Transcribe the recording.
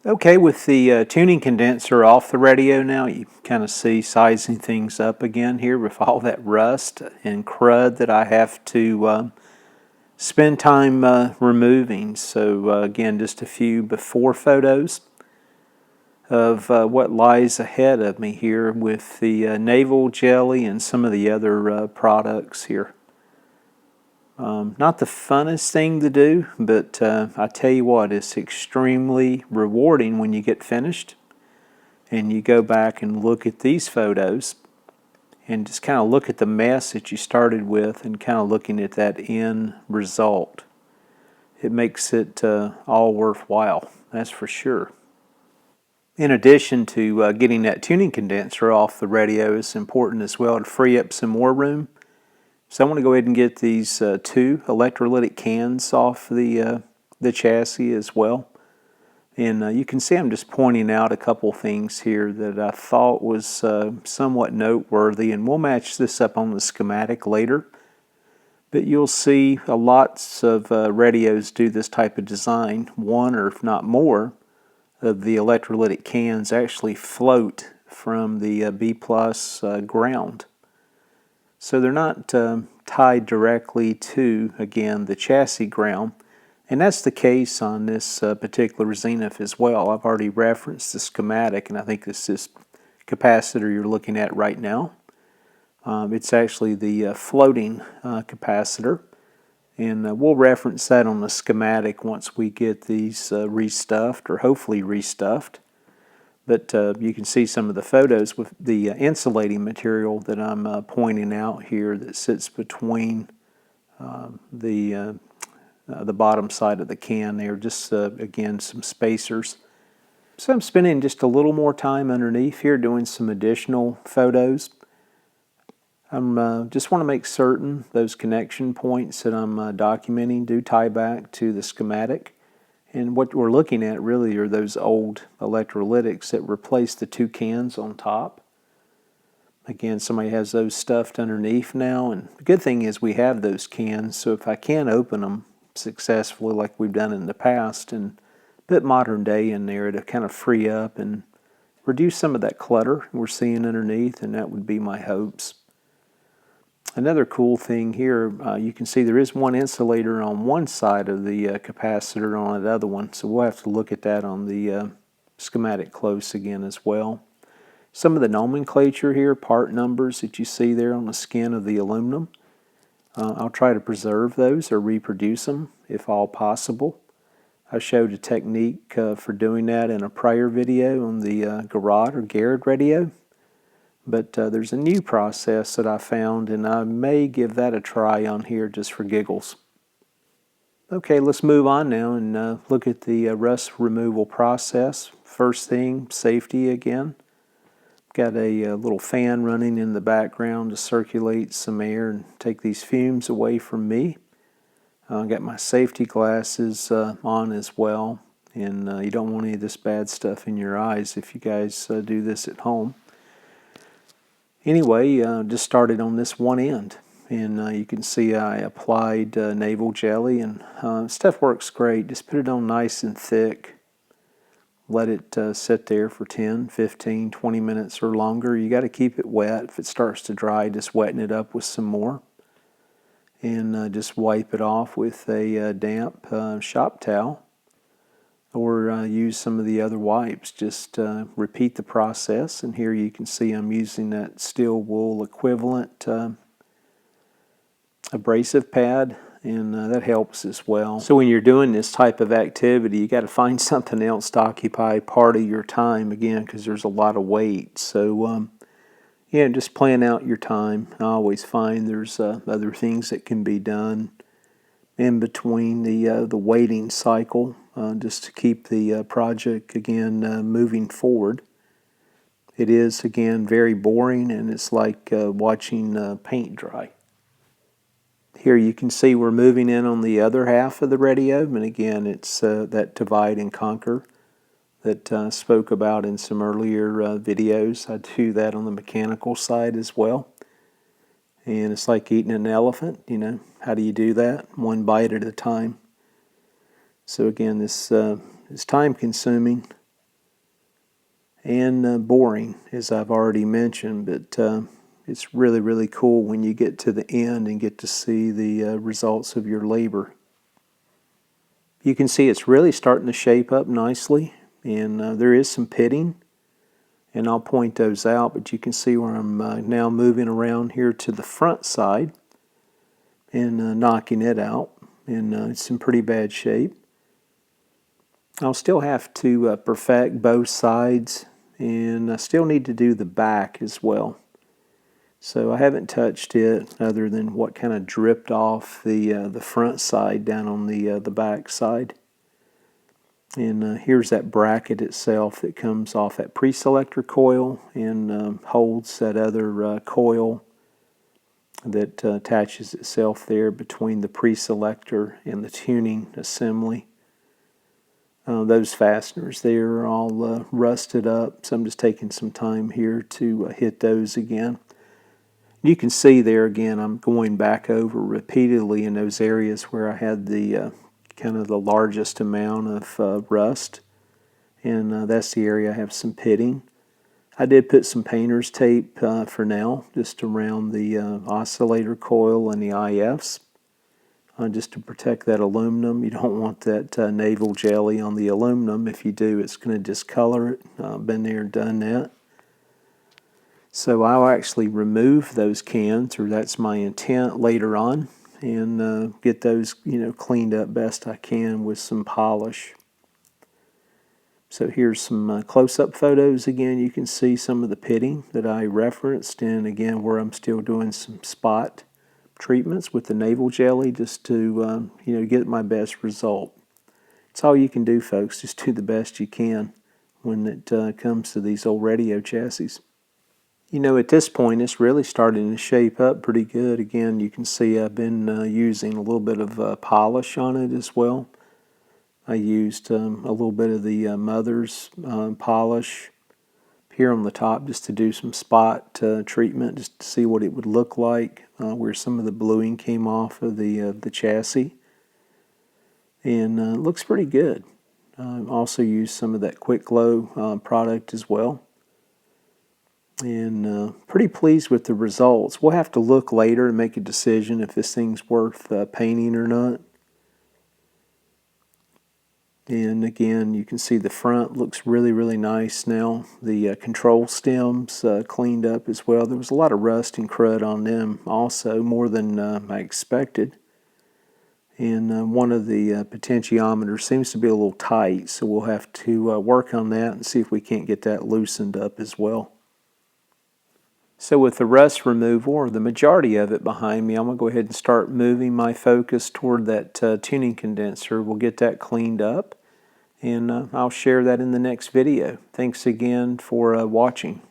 Okay, with the tuning condenser off the radio now, you kind of see sizing things up again here with all that rust and crud that I have to spend time removing. So again, just a few before photos of what lies ahead of me here with the navel jelly and some of the other products here. Not the funnest thing to do, but I tell you what, it's extremely rewarding when you get finished and you go back and look at these photos and just kind of look at the mess that you started with and kind of looking at that end result. It makes it all worthwhile, that's for sure. In addition to getting that tuning condenser off the radio, it's important as well to free up some more room. So I want to go ahead and get these two electrolytic cans off the chassis as well. And you can see I'm just pointing out a couple things here that I thought was somewhat noteworthy, and we'll match this up on the schematic later. But you'll see lots of radios do this type of design. One, or if not more, of the electrolytic cans actually float from the B+ ground. So they're not tied directly to, again, the chassis ground. And that's the case on this particular Zenith as well. I've already referenced the schematic, and I think this is capacitor you're looking at right now. It's actually the floating capacitor. And we'll reference that on the schematic once we get these restuffed, or hopefully restuffed. But you can see some of the photos with the insulating material that I'm pointing out here that sits between the bottom side of the can there. Just, again, some spacers. So I'm spending just a little more time underneath here doing some additional photos. I just want to make certain those connection points that I'm documenting do tie back to the schematic. And what we're looking at really are those old electrolytics that replace the two cans on top. Again, somebody has those stuffed underneath now, and the good thing is we have those cans, so if I can open them successfully like we've done in the past and put modern day in there to kind of free up and reduce some of that clutter we're seeing underneath, and that would be my hopes. Another cool thing here, you can see there is one insulator on one side of the capacitor on the other one, so we'll have to look at that on the schematic close again as well. Some of the nomenclature here, part numbers that you see there on the skin of the aluminum, I'll try to preserve those or reproduce them if all possible. I showed a technique for doing that in a prior video on the Garrod or Garrett radio. But there's a new process that I found, and I may give that a try on here just for giggles. Okay, let's move on now and look at the rust removal process. First thing, safety again. Got a little fan running in the background to circulate some air and take these fumes away from me. Got my safety glasses on as well, and you don't want any of this bad stuff in your eyes if you guys do this at home. Anyway, just started on this one end, and you can see I applied navel jelly, and stuff works great. Just put it on nice and thick, let it sit there for 10, 15, 20 minutes or longer. You got to keep it wet. If it starts to dry, just weten it up with some more, and just wipe it off with a damp shop towel, or use some of the other wipes. Just repeat the process, and here you can see I'm using that steel wool equivalent abrasive pad, and that helps as well. So when you're doing this type of activity, you got to find something else to occupy part of your time, again, because there's a lot of weight. So yeah, just plan out your time. I always find there's other things that can be done in between the waiting cycle, just to keep the project again moving forward. It is again very boring, and it's like watching paint dry. Here you can see we're moving in on the other half of the radio, and again it's that divide and conquer that I spoke about in some earlier videos. I do that on the mechanical side as well. And it's like eating an elephant, you know. How do you do that? One bite at a time. So again, this is time consuming, and boring, as I've already mentioned, but it's really, really cool when you get to the end and get to see the results of your labor. You can see it's really starting to shape up nicely, and there is some pitting, and I'll point those out, but you can see where I'm now moving around here to the front side and knocking it out, and it's in pretty bad shape. I'll still have to perfect both sides, and I still need to do the back as well. So I haven't touched it other than what kind of dripped off the front side down on the back side. And here's that bracket itself that comes off that pre-selector coil and holds that other coil that attaches itself there between the pre-selector and the tuning assembly. Those fasteners there are all rusted up, so I'm just taking some time here to hit those again. You can see there again, I'm going back over repeatedly in those areas where I had the kind of the largest amount of rust, and that's the area I have some pitting. I did put some painter's tape for now, just around the oscillator coil and the IFs, just to protect that aluminum. You don't want that navel jelly on the aluminum. If you do, it's going to discolor it. Been there and done that. So I'll actually remove those cans, or that's my intent later on, and get those cleaned up best I can with some polish. So here's some close-up photos again. You can see some of the pitting that I referenced, and again where I'm still doing some spot treatments with the navel jelly just to get my best result. It's all you can do, folks. Just do the best you can when it comes to these old radio chassis. At this point, it's really starting to shape up pretty good. Again, you can see I've been using a little bit of polish on it as well. I used a little bit of the mother's polish here on the top just to do some spot treatment, just to see what it would look like where some of the bluing came off of the chassis. And it looks pretty good. Also used some of that Quick Glow product as well. And pretty pleased with the results. We'll have to look later and make a decision if this thing's worth painting or not. And again, you can see the front looks really, really nice now. The control stems cleaned up as well. There was a lot of rust and crud on them also, more than I expected. And one of the potentiometers seems to be a little tight, so we'll have to work on that and see if we can't get that loosened up as well. So with the rust removal, or the majority of it behind me, I'm going to go ahead and start moving my focus toward that tuning condenser. We'll get that cleaned up, and I'll share that in the next video. Thanks again for watching.